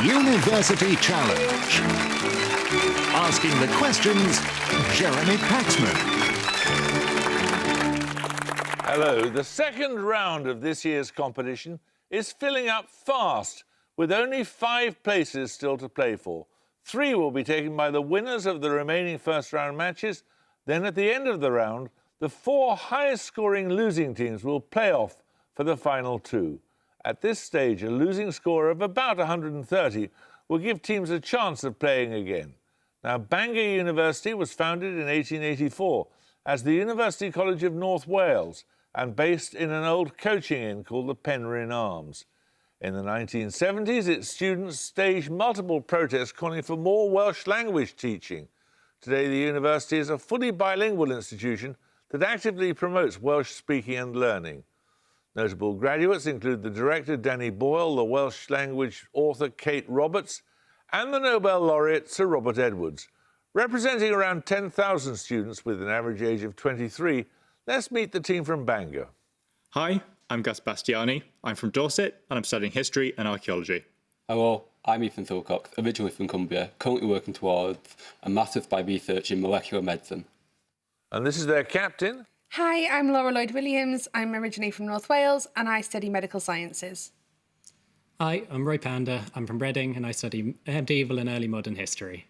University Challenge. Asking the questions, Jeremy Paxman. Hello. The second round of this year's competition is filling up fast, with only 5 places still to play for. 3 will be taken by the winners of the remaining first-round matches. Then, at the end of the round, the 4 highest-scoring losing teams will play off for the final 2. At this stage, a losing score of about 130 will give teams a chance of playing again. Now, Bangor University was founded in 1884 as the University College of North Wales and based in an old coaching inn called the Penrhyn Arms. In the 1970s, its students staged multiple protests calling for more Welsh language teaching. Today, the university is a fully bilingual institution that actively promotes Welsh speaking and learning. Notable graduates include the director Danny Boyle, the Welsh language author Kate Roberts, and the Nobel laureate Sir Robert Edwards. Representing around 10,000 students with an average age of 23, let's meet the team from Bangor. Hi, I'm Gus Bastiani. I'm from Dorset and I'm studying history and archaeology. Hello, I'm Ethan Thilcock, originally from Cumbria, currently working towards a Masters by Research in Molecular Medicine. And this is their captain. Hi, I'm Laura Lloyd-Williams. I'm originally from North Wales and I study medical sciences. Hi, I'm Roy Panda. I'm from Reading and I study medieval and early modern history.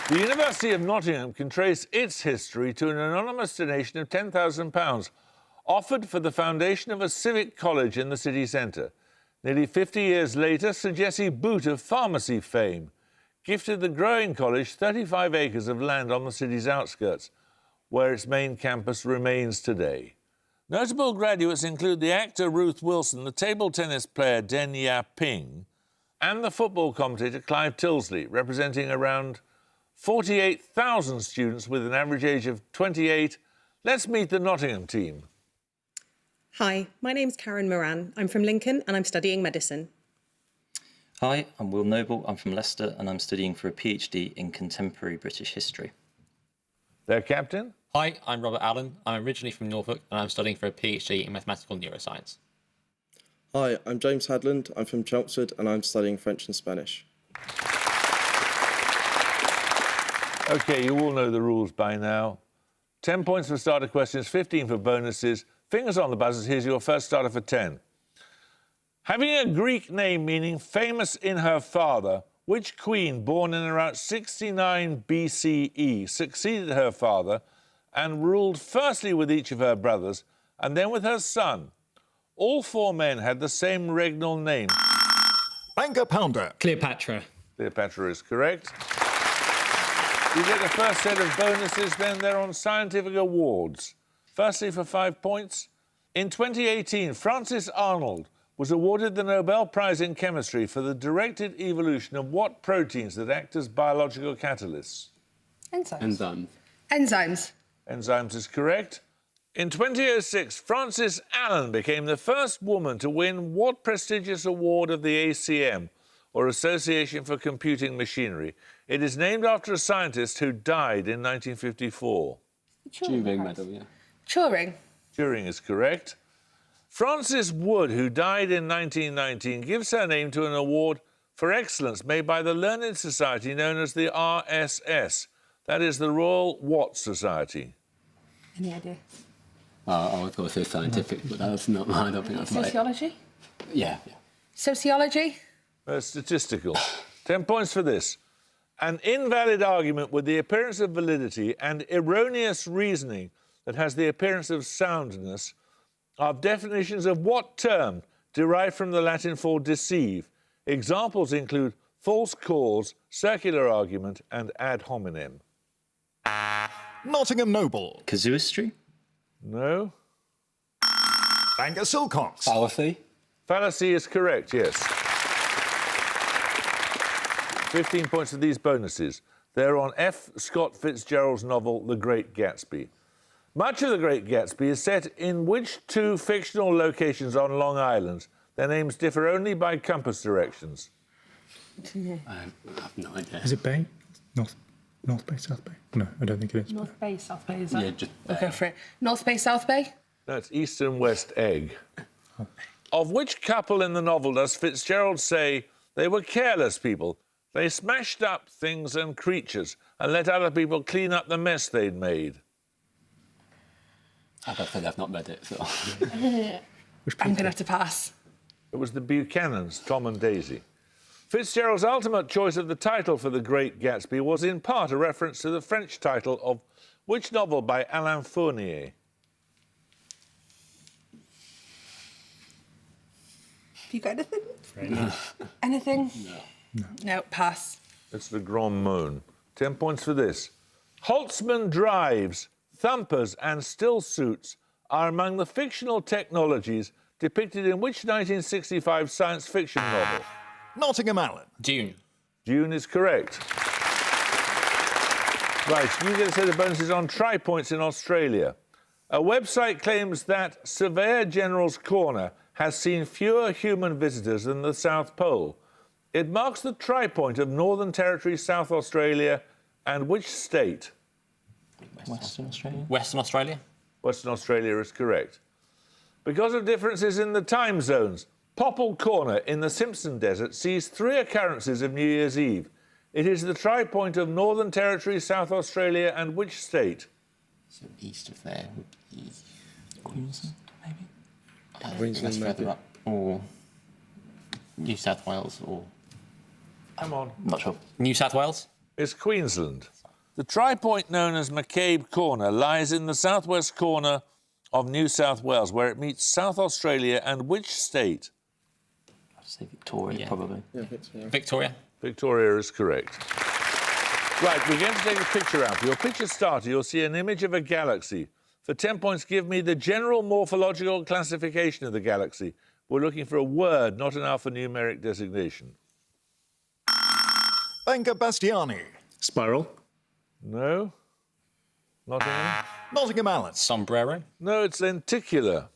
The University of Nottingham can trace its history to an anonymous donation of £10,000 offered for the foundation of a civic college in the city centre. Nearly 50 years later, Sir Jessie Boot of pharmacy fame gifted the growing college 35 acres of land on the city's outskirts, where its main campus remains today. Notable graduates include the actor Ruth Wilson, the table tennis player Den Ya Ping, and the football commentator Clive Tilsley, representing around 48,000 students with an average age of 28. Let's meet the Nottingham team. Hi, my name's Karen Moran. I'm from Lincoln and I'm studying medicine. Hi, I'm Will Noble. I'm from Leicester and I'm studying for a PhD in contemporary British history. Their captain? Hi, I'm Robert Allen. I'm originally from Norfolk and I'm studying for a PhD in mathematical neuroscience. Hi, I'm James Hadland. I'm from Chelmsford and I'm studying French and Spanish. OK, you all know the rules by now. 10 points for starter questions, 15 for bonuses. Fingers on the buzzers, here's your first starter for 10. Having a Greek name meaning famous in her father, which queen born in around 69 BCE succeeded her father and ruled firstly with each of her brothers and then with her son? All 4 men had the same regnal name. Bangor Pounder. Cleopatra. Cleopatra is correct. You get the first set of bonuses, then they're on scientific awards. Firstly, for 5 points, in 2018, Francis Arnold was awarded the Nobel Prize in Chemistry for the directed evolution of what proteins that act as biological catalysts? Enzymes. Enzymes is correct. In 2006, Frances Allen became the first woman to win what prestigious award of the ACM, or Association for Computing Machinery? It is named after a scientist who died in 1954. Turing medal, yeah. Turing is correct. Frances Wood, who died in 1919, gives her name to an award for excellence made by the learned society known as the RSS. That is the Royal Watt Society. Any idea? I was going to say scientific, but that's not mine. I don't think that's right. Sociology? Yeah. Sociology? Statistical. 10 points for this. An invalid argument with the appearance of validity and erroneous reasoning that has the appearance of soundness are definitions of what term derived from the Latin for deceive? Examples include false cause, circular argument, and ad hominem. Nottingham Noble. Casuistry? No. Bangor Silcox. Fallacy? Fallacy is correct, yes. 15 points for these bonuses. They're on F. Scott Fitzgerald's novel, The Great Gatsby. Much of The Great Gatsby is set in which 2 fictional locations on Long Island? Their names differ only by compass directions. I have no idea. Is it Bay? North Bay, South Bay? No, I don't think it is. North Bay, South Bay, is that? Yeah, just... We'll go for it. North Bay, South Bay? No, it's East and West Egg. Of which couple in the novel does Fitzgerald say they were careless people? They smashed up things and creatures and let other people clean up the mess they'd made. I don't think I've not read it, so... I'm going to have to pass. It was the Buchanans, Tom and Daisy. Fitzgerald's ultimate choice of the title for The Great Gatsby was in part a reference to the French title of which novel by Alain Fournier? Have you got anything? Anything? No, pass. It's the Grand Moon. 10 points for this. Holtzman drives, thumpers and still suits are among the fictional technologies depicted in which 1965 science fiction novel? Nottingham Allen. Dune. Dune is correct. Right, you get a set of bonuses on tri-points in Australia. A website claims that Surveyor General's Corner has seen fewer human visitors than the South Pole. It marks the tri-point of Northern Territory, South Australia, and which state? Western Australia. Western Australia. Western Australia is correct. Because of differences in the time zones, Popple Corner in the Simpson Desert sees 3 occurrences of New Year's Eve. It is the tri-point of Northern Territory, South Australia, and which state? So east of there would be Queensland, maybe? Queensland, that's further maybe. up. Or New South Wales, or... Come on. Not sure. New South Wales? It's Queensland. The tri-point known as McCabe Corner lies in the southwest corner of New South Wales, where it meets South Australia and which state? I'd say Victoria, probably. Yeah, Victoria. Victoria. Victoria is correct. Right, we're going to take a picture out. For your picture starter, you'll see an image of a galaxy. For 10 points, give me the general morphological classification of the galaxy. We're looking for a word, not an alphanumeric designation. Bangor Bastiani. Spiral. No? Nottingham? Nottingham Allen. Sombrero. No, it's lenticular.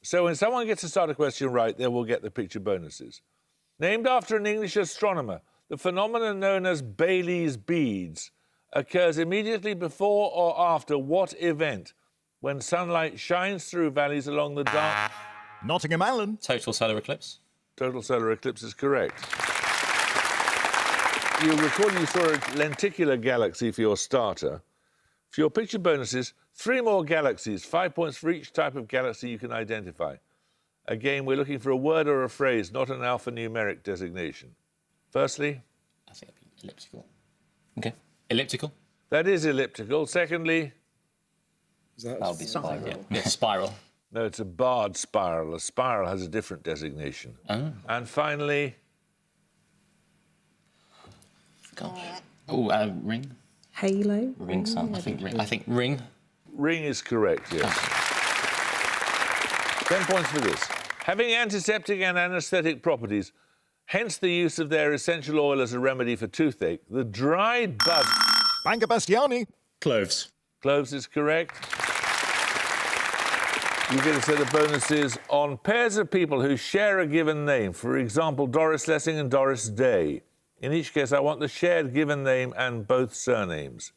So when someone gets to start a question right, they will get the picture bonuses. Named after an English astronomer, the phenomenon known as Baily's beads occurs immediately before or after what event? When sunlight shines through valleys along the dark... Nottingham Allen. Total solar eclipse. Total solar eclipse is correct. You'll recall you saw a lenticular galaxy for your starter. For your picture bonuses, 3 more galaxies, 5 points for each type of galaxy you can identify. Again, we're looking for a word or a phrase, not an alphanumeric designation. Firstly... I think that'd be elliptical. Okay. Elliptical. That is elliptical. Secondly... That'll be spiral. Yeah, spiral. No, it's a barred spiral. A spiral has a different designation. Oh. And finally... Gosh. Oh, ring. Halo. Ring sun. I think ring. Ring is correct, yes. 10 points for this. Having antiseptic and anaesthetic properties, hence the use of their essential oil as a remedy for toothache, the dried bud... Bangor Bastiani. Cloves. Cloves is correct. You get a set of bonuses on pairs of people who share a given name. For example, Doris Lessing and Doris Day. In each case, I want the shared given name and both surnames.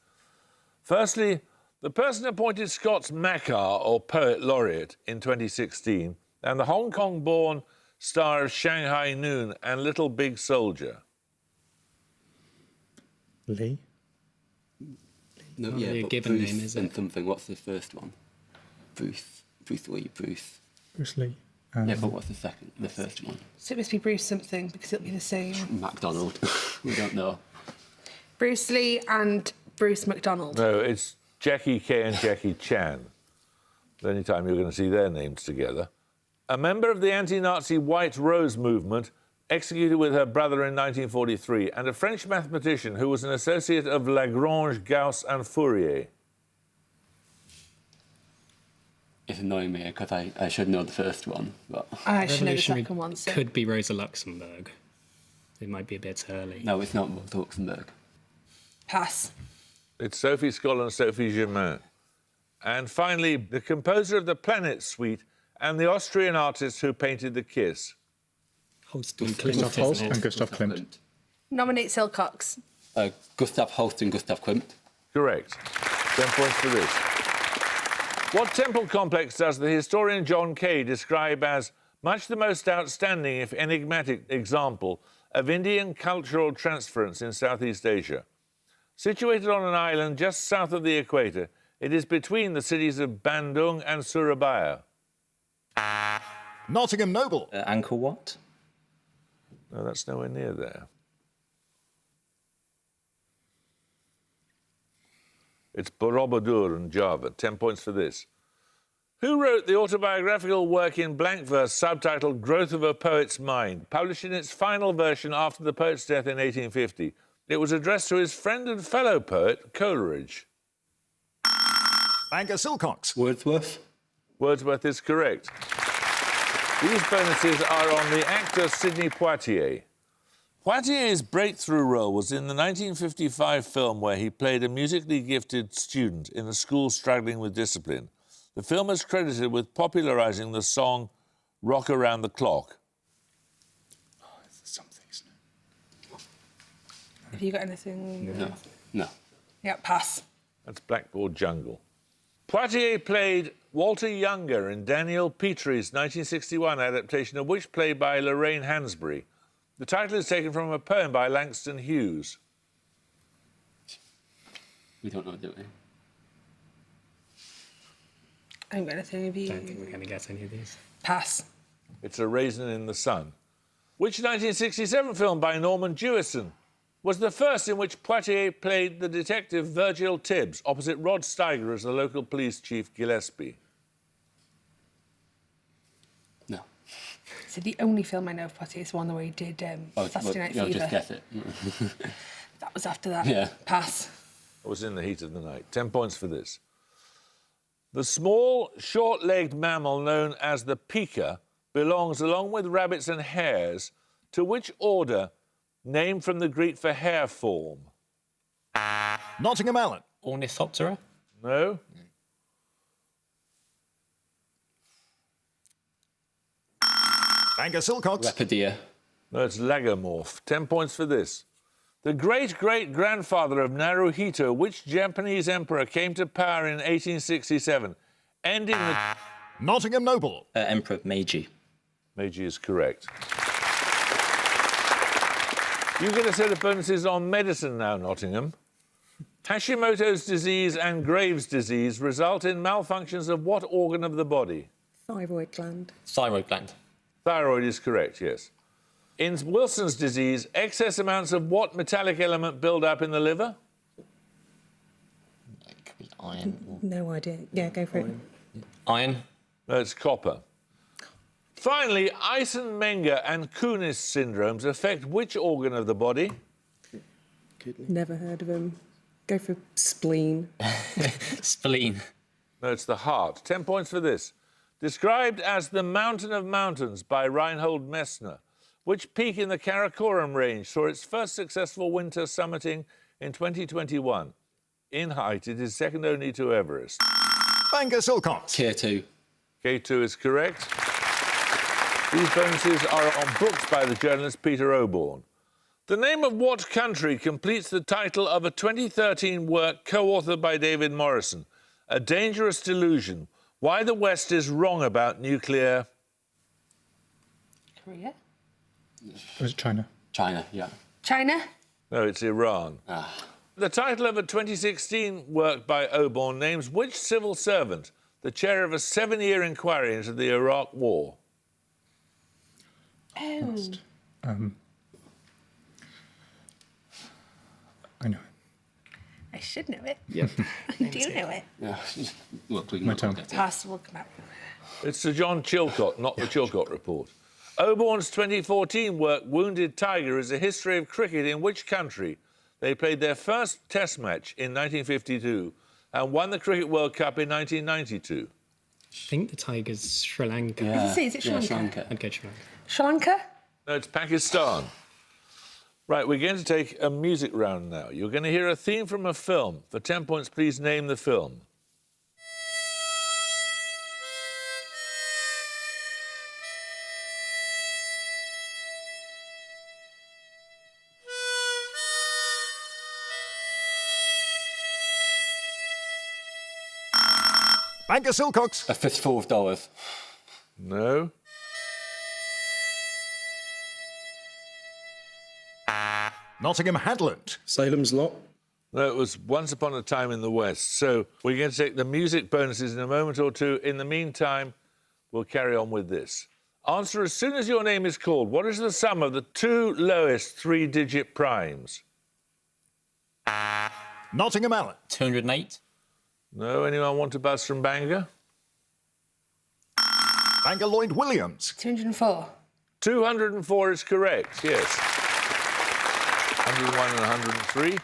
Firstly, the person appointed Scott's Makar, or Poet Laureate, in 2016, and the Hong Kong-born star of Shanghai Noon and Little Big Soldier. Lee. No, Not yeah, really a but given Bruce name, is and it? something. What's the first one? Bruce. Bruce Lee. Bruce. Bruce Lee. Yeah, but what's the second? The first one? So it must be Bruce something, because it'll be the same. MacDonald. We don't know. Bruce Lee and Bruce McDonald. No, it's Jackie K and Jackie Chan. The only time you're going to see their names together. A member of the anti-Nazi White Rose movement, executed with her brother in 1943, and a French mathematician who was an associate of Lagrange, Gauss and Fourier. It's annoying me because I should know the first one, but... I actually know the Revolutionary second one, so... could be Rosa Luxemburg. It might be a bit early. No, it's not Rosa Luxemburg. Pass. It's Sophie Scholl and Sophie Germain. And finally, the composer of the Planet Suite and the Austrian artist who painted The Kiss. Holst and Gustav Klimt, Holst isn't and it? Gustav Klimt. Nominate Silcox. Gustav Holst and Gustav Klimt. Correct. 10 points for this. What temple complex does the historian John Kay describe as much the most outstanding, if enigmatic, example of Indian cultural transference in Southeast Asia. Situated on an island just south of the equator, it is between the cities of Bandung and Surabaya. Nottingham Noble. Angkor Wat. No, that's nowhere near there. It's Borobudur in Java. 10 points for this. Who wrote the autobiographical work in blank verse subtitled Growth of a Poet's Mind, published in its final version after the poet's death in 1850? It was addressed to his friend and fellow poet, Coleridge. Bangor Silcox. Wordsworth. Wordsworth is correct. These bonuses are on the actor Sidney Poitier. Poitier's breakthrough role was in the 1955 film where he played a musically gifted student in a school struggling with discipline. The film is credited with popularising the song Rock Around the Clock. Oh, it's something, isn't it? Have you got anything? No. No. Yeah, pass. That's Blackboard Jungle. Poitier played Walter Younger in Daniel Petree's 1961 adaptation of which play by Lorraine Hansberry. The title is taken from a poem by Langston Hughes. We don't know, do we? I haven't got anything. Have you? Don't think we're going to get any of these. Pass. It's A Raisin in the Sun. Which 1967 film by Norman Jewison was the first in which Poitier played the detective Virgil Tibbs opposite Rod Steiger as the local police chief Gillespie? No. So the only film I know of Poitier is one where he did Saturday Night Fever. Just guess it. That was after that. Yeah. Pass. It was In the Heat of the Night. 10 points for this. The small, short-legged mammal known as the pika belongs, along with rabbits and hares, to which order, named from the Greek for hair form? Nottingham Allen. Ornithoptera? No? Bangor Silcox. Lepidia. No, it's lagomorph. 10 points for this. The great-great-grandfather of Naruhito, which Japanese emperor came to power in 1867, ending the... Nottingham Noble. Emperor Meiji. Meiji is correct. You get a set of bonuses on medicine now, Nottingham. Hashimoto's disease and Graves' disease result in malfunctions of what organ of the body? Thyroid gland. Thyroid gland. Thyroid is correct, yes. In Wilson's disease, excess amounts of what metallic element build up in the liver? It could be iron. No idea. Yeah, go for it. Iron. No, it's copper. Finally, Eisenmenger and Kunis syndromes affect which organ of the body? Never heard of him. Go for spleen. Spleen. No, it's the heart. 10 points for this. Described as the Mountain of Mountains by Reinhold Messner, which peak in the Karakoram range saw its first successful winter summiting in 2021. In height, it is second only to Everest. Bangor Silcox. K2. K2 is correct. These bonuses are on books by the journalist Peter Oborne. The name of what country completes the title of a 2013 work co-authored by David Morrison, A Dangerous Delusion, Why the West is Wrong About Nuclear... Korea? Was it China? China, yeah. China? No, it's Iran. The title of a 2016 work by Oborne names which civil servant the chair of a 7-year inquiry into the Iraq War? Oh. I know. I should know it. Yep. I do know it. Yeah. Look, we My can turn. Pass, we'll come out. It's Sir John Chilcot, not the Chilcot Report. Oborne's 2014 work, Wounded Tiger, is a history of cricket in which country they played their first Test match in 1952 and won the Cricket World Cup in 1992. I think the Tiger's Sri Lanka. Yeah. Is it Sri Lanka? Sri Lanka. I'd go Sri Lanka. Sri Lanka? No, it's Pakistan. Right, we're going to take a music round now. You're going to hear a theme from a film. For 10 points, please name the film. Bangor Silcox. A Fistful of Dollars. No. Nottingham Hadland. Salem's Lot. That was Once Upon a Time in the West. So we're going to take the music bonuses in a moment or two. In the meantime, we'll carry on with this. Answer as soon as your name is called. What is the sum of the two lowest three-digit primes? Nottingham Allen. 208. No? Anyone want to buzz from Bangor? Bangor Lloyd Williams. 204. 204 is correct, yes. 101 and 103.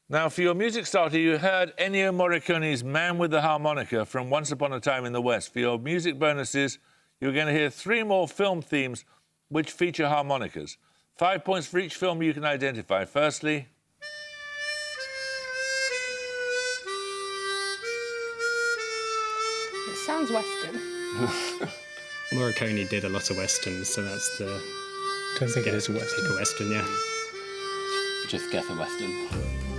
Now, for your music starter, you heard Ennio Morricone's Man with the Harmonica from Once Upon a Time in the West. For your music bonuses, you're going to hear 3 more film themes which feature harmonicas. 5 points for each film you can identify. Firstly... It sounds Western. Morricone did a lot of westerns, so that's the. Don't think it is a Pick western. a western, yeah. Just get the Western.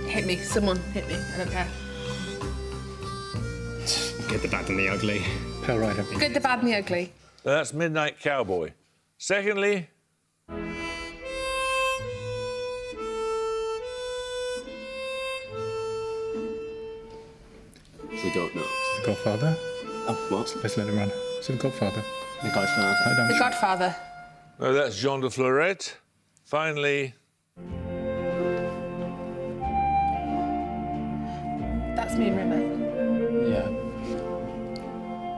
Hit me. Someone hit me. I don't care. Good, the bad, and the ugly. Pale Rider. Good, the bad, and the ugly. That's Midnight Cowboy. Secondly... We don't know. The Godfather. Oh, what? Let's let him run. Is it The Godfather? The Godfather. I don't The know. Godfather. No, that's Jean de Florette. Finally... That's Moon River. Yeah.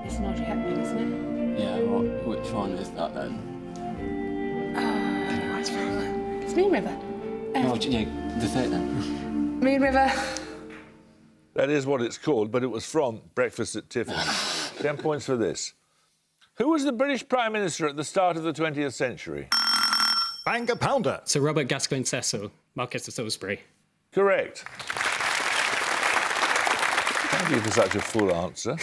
It's an Audrey Hepburn, isn't it? Yeah, which one is that then? It's Moon River. Oh, yeah, the third then. Moon River. That is what it's called, but it was from Breakfast at Tiffany's. 10 points for this. Who was the British Prime Minister at the start of the 20th century? Bangor Pounder. So Robert Gascoigne Cecil, Marquess of Salisbury. Correct. Thank you for such a full answer.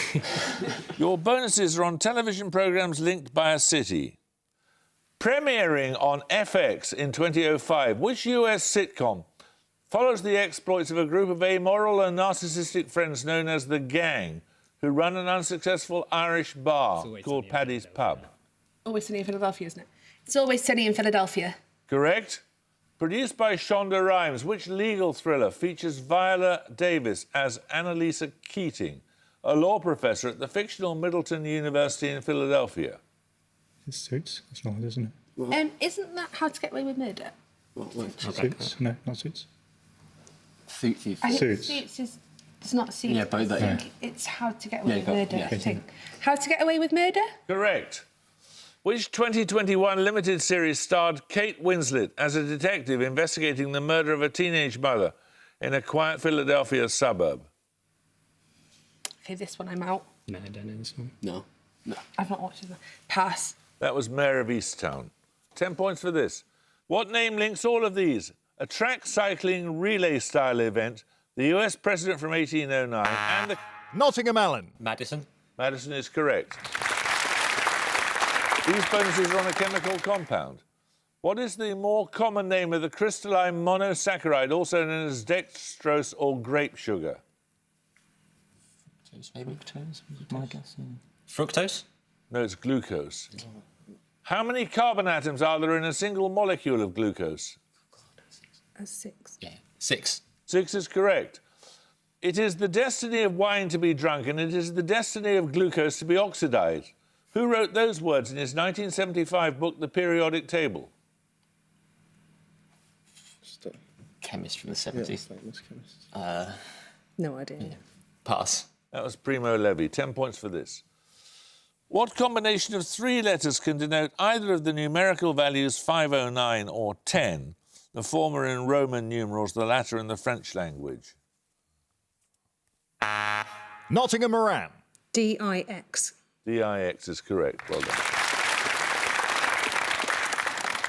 Your bonuses are on television programmes linked by a city. Premiering on FX in 2005, which US sitcom follows the exploits of a group of amoral and narcissistic friends known as the Gang, who run an unsuccessful Irish bar Always called Sunny in Paddy's Pub? Always Sunny in Philadelphia, isn't it? It's Always Sunny in Philadelphia. Correct. Produced by Shonda Rhimes, which legal thriller features Viola Davis as Annalisa Keating, a law professor at the fictional Middleton University in Philadelphia? It's Suits. That's not it, isn't it? Isn't that How to Get Away with Murder? Suits? No, not Suits. Suits. I think Suits. Suits is... It's not Suits. Yeah, both that, I yeah. think it's How to Get Away Yeah, with got- Murder, yeah. I think. How to Get Away with Murder? Correct. Which 2021 limited series starred Kate Winslet as a detective investigating the murder of a teenage mother in a quiet Philadelphia suburb? Okay, this one I'm out. No, I don't know this one. No. I've not watched it. Pass. That was Mayor of Easttown. 10 points for this. What name links all of these? A track cycling relay-style event, the US president from 1809, and the... Nottingham Allen. Madison. Madison is correct. These bonuses are on a chemical compound. What is the more common name of the crystalline monosaccharide, also known as dextrose or grape sugar? Maybe. Fructose, was my guess. Yeah. Fructose. No, it's glucose. How many carbon atoms are there in a single molecule of glucose? 6. Yeah. 6. 6 is correct. It is the destiny of wine to be drunk, and it is the destiny of glucose to be oxidized. Who wrote those words in his 1975 book, The Periodic Table? Chemist from the Yeah, 70s. famous chemist. No idea. Pass. That was Primo Levi. 10 points for this. What combination of 3 letters can denote either of the numerical values 509 or 10, the former in Roman numerals, the latter in the French language? Nottingham Moran. DIX. DIX is correct. Well done.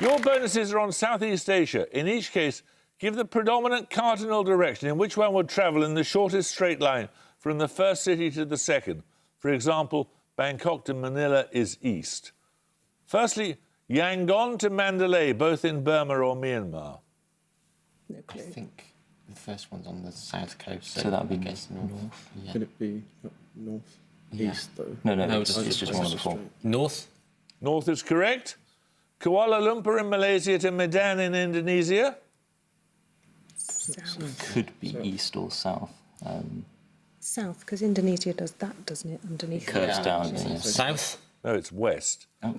Your bonuses are on Southeast Asia. In each case, give the predominant cardinal direction in which one would travel in the shortest straight line from the first city to the second. For example, Bangkok to Manila is east. Firstly, Yangon to Mandalay, both in Burma or Myanmar. No I clue. think the first one's on the south coast. So that would be I guess north. Yeah. Could it be north? Yeah. East, though? No, No, it's just just one of the four. North. North is correct. Kuala Lumpur in Malaysia to Medan in Indonesia. Could be east or south. South, because Indonesia does that, doesn't it? Underneath. Curves down. Yeah. South. No, it's west. Oh.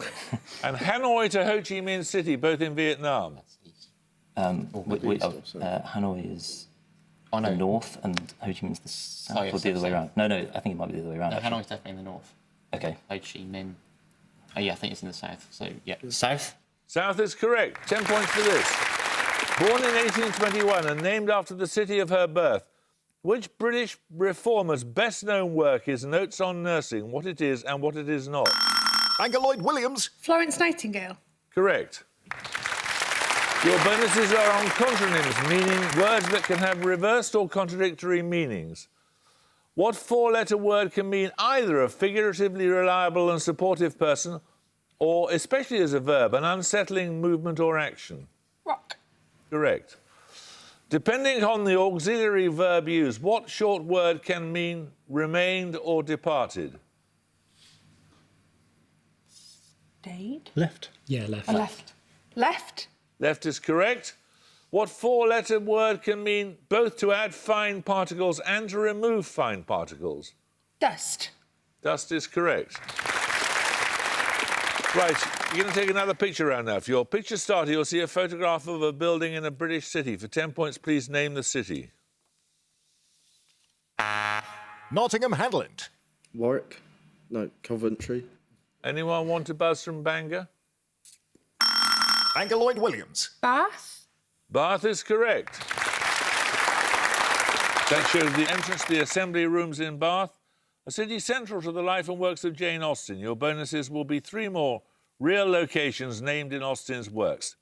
And Hanoi to Ho Chi Minh City, both in Vietnam. Hanoi is the north and Ho Chi Minh's the south, Oh, yes, or the other way south. around. No, I think it might be the other way around. No, actually. Hanoi's definitely in the north. Okay. Ho Chi Minh. Oh, yeah, I think it's in the south. So, yeah. South. South is correct. 10 points for this. Born in 1821 and named after the city of her birth, which British reformer's best-known work is Notes on Nursing, What It Is and What It Is Not? Bangor Lloyd Williams. Florence Nightingale. Correct. Your bonuses are on contronyms, meaning words that can have reversed or contradictory meanings. What four-letter word can mean either a figuratively reliable and supportive person or, especially as a verb, an unsettling movement or action? Rock. Correct. Depending on the auxiliary verb used, what short word can mean remained or departed? Stayed. Left. Yeah, left. Left. Left. Left is correct. What four-letter word can mean both to add fine particles and to remove fine particles? Dust. Dust is correct. Right, you're going to take another picture round now. For your picture starter, you'll see a photograph of a building in a British city. For 10 points, please name the city. Nottingham Hadland. Warwick. No, Coventry. Anyone want to buzz from Bangor? Bangor Lloyd Williams. Bath. Bath is correct. That shows the entrance to the assembly rooms in Bath, a city central to the life and works of Jane Austen. Your bonuses will be 3 more real locations named in Austen's works.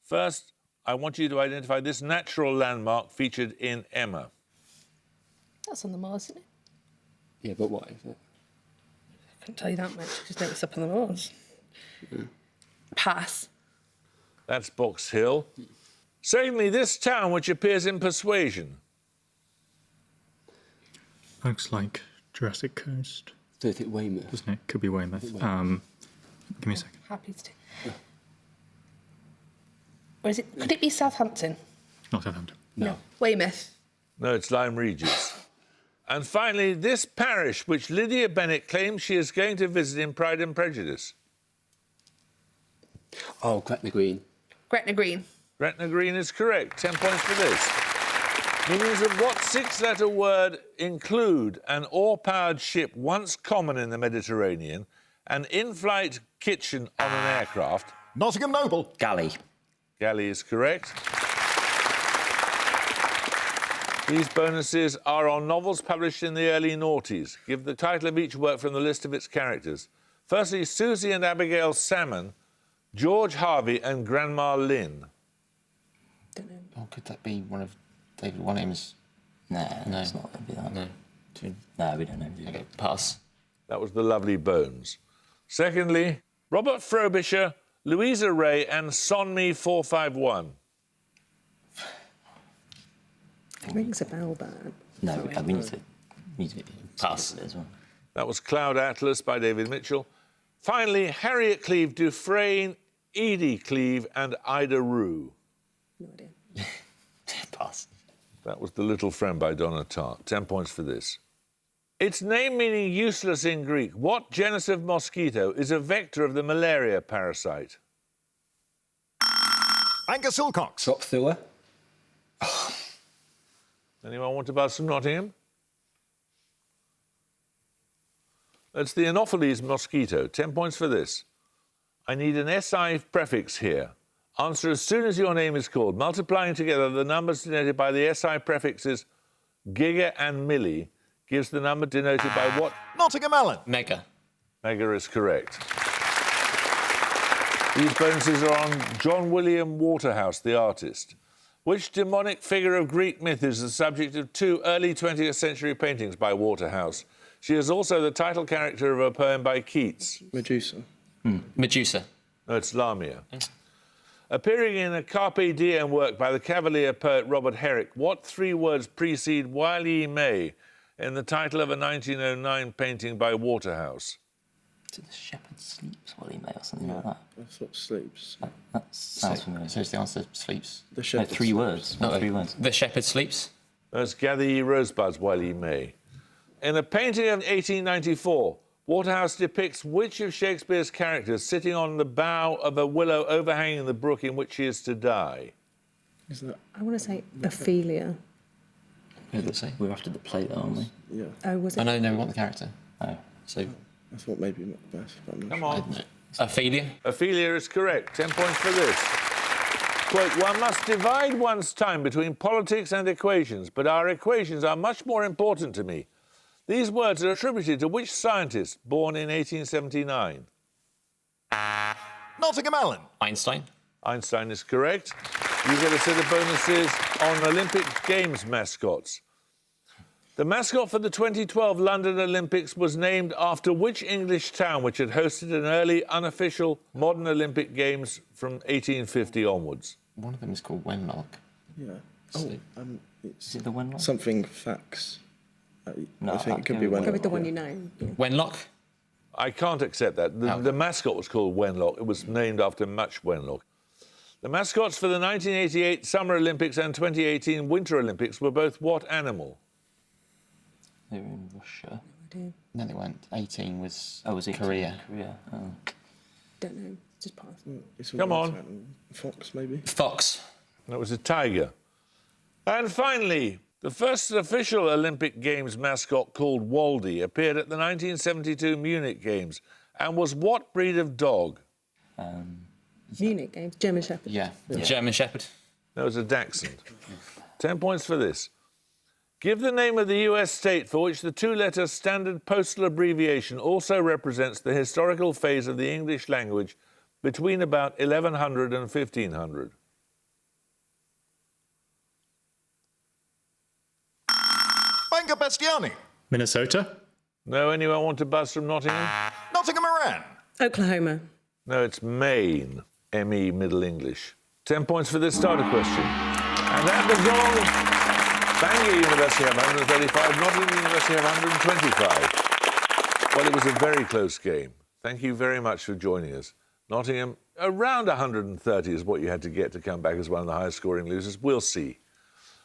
First, I want you to identify this natural landmark featured in Emma. That's on the moors, isn't it? Yeah, but what is it? I can't tell you that much. Just know it's up on the moors. Pass. That's Box Hill. Secondly, this town which appears in Persuasion. Looks like Jurassic Coast, So I think Weymouth. doesn't it? Could be Weymouth. Give me a second. Happy to. Or is it? Could it be Southampton? Not Southampton. No. Weymouth. No, it's Lyme Regis. And finally, this parish which Lydia Bennet claims she is going to visit in Pride and Prejudice. Oh, Gretna Green. Gretna Green. Gretna Green is correct. 10 points for this. Meanings of what 6-letter word include an oar-powered ship once common in the Mediterranean, an in-flight kitchen on an aircraft? Nottingham Noble. Galley. Galley is correct. These bonuses are on novels published in the early noughties. Give the title of each work from the list of its characters. Firstly, Susie and Abigail Salmon, George Harvey and Grandma Lynn. Don't know. Oh, could that be one of David Walliams? No, No. it's not going to be that. No. No, we don't know. Okay, pass. That was The Lovely Bones. Secondly, Robert Frobisher, Louisa Ray and Sonmi 451. Rings a bell, but No, we need to Pass. skip it as well. That was Cloud Atlas by David Mitchell. Finally, Harriet Cleave, Dufresne, Edie Cleave and Ida Rue. no idea. Pass. That was The Little Friend by Donna Tartt. 10 points for this. Its name meaning useless in Greek, what genus of mosquito is a vector of the malaria parasite? Angus Silcox. Drop thrower. Anyone want to buzz from Nottingham? That's the Anopheles mosquito. 10 points for this. I need an SI prefix here. Answer as soon as your name is called. Multiplying together the numbers denoted by the SI prefixes giga and milli gives the number denoted by what? Nottingham Allen. Mega. Mega is correct. These bonuses are on John William Waterhouse, the artist. Which demonic figure of Greek myth is the subject of 2 early 20th century paintings by Waterhouse? She is also the title character of a poem by Keats. Medusa. Medusa. No, it's Lamia. Appearing in a Carpe Diem work by the Cavalier poet Robert Herrick, what 3 words precede While Ye May in the title of a 1909 painting by Waterhouse? Is it the shepherd sleeps while he may or something like that? I thought sleeps. That sounds familiar. So is the answer sleeps? The No, shepherd. 3 words. No, 3 words. The shepherd sleeps. Let's gather ye rosebuds while ye may. In a painting of 1894, Waterhouse depicts which of Shakespeare's characters sitting on the bough of a willow overhanging the brook in which he is to die? Is that? I want to say Ophelia. Who did it say? We're after the play, though, aren't we? Yeah. Oh, was Oh, it? no, we want the character. Oh. So, I thought maybe Macbeth, but I'm not Come sure. on. I don't know. Ophelia. Ophelia is correct. 10 points for this. Quote, one must divide one's time between politics and equations, but our equations are much more important to me. These words are attributed to which scientist born in 1879? Nottingham Allen. Einstein. Einstein is correct. You get a set of bonuses on Olympic Games mascots. The mascot for the 2012 London Olympics was named after which English town which had hosted an early unofficial modern Olympic Games from 1850 onwards? One of them is called Wenlock. Yeah. So- It's Is it the Wenlock? something facts. No, I think I it could can be go one. Go with the one you know. Yeah. Wenlock. I can't accept that. The mascot was called Wenlock. It was named after Much Wenlock. The mascots for the 1988 Summer Olympics and 2018 Winter Olympics were both what animal? They were in Russia. No, they weren't. 18 was, Oh, was it Korea. Korea. Oh. Don't know. Just pass. It's all Come right, on. Mountain. Fox, maybe. Fox. That was a tiger. And finally, the first official Olympic Games mascot, called Waldy, appeared at the 1972 Munich Games and was what breed of dog? Munich Games. German Shepherd. Yeah. German shepherd. That was a Dachshund. 10 points for this. Give the name of the US state for which the 2-letter standard postal abbreviation also represents the historical phase of the English language between about 1100 and 1500. Bangor Bastiani. Minnesota. No, anyone want to buzz from Nottingham? Nottingham Moran. Oklahoma. No, it's Maine. M-E, Middle English. 10 points for this starter question. And at the gong, Bangor University have 135, Nottingham University have 125. Well, it was a very close game. Thank you very much for joining us. Nottingham, around 130 is what you had to get to come back as one of the highest-scoring losers. We'll see.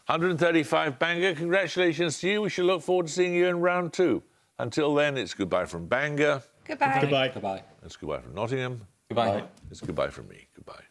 135 Bangor, congratulations to you. We shall look forward to seeing you in round 2. Until then, it's goodbye from Bangor. Goodbye. Goodbye. Goodbye. It's goodbye from Nottingham. Goodbye. It's goodbye from me. Goodbye.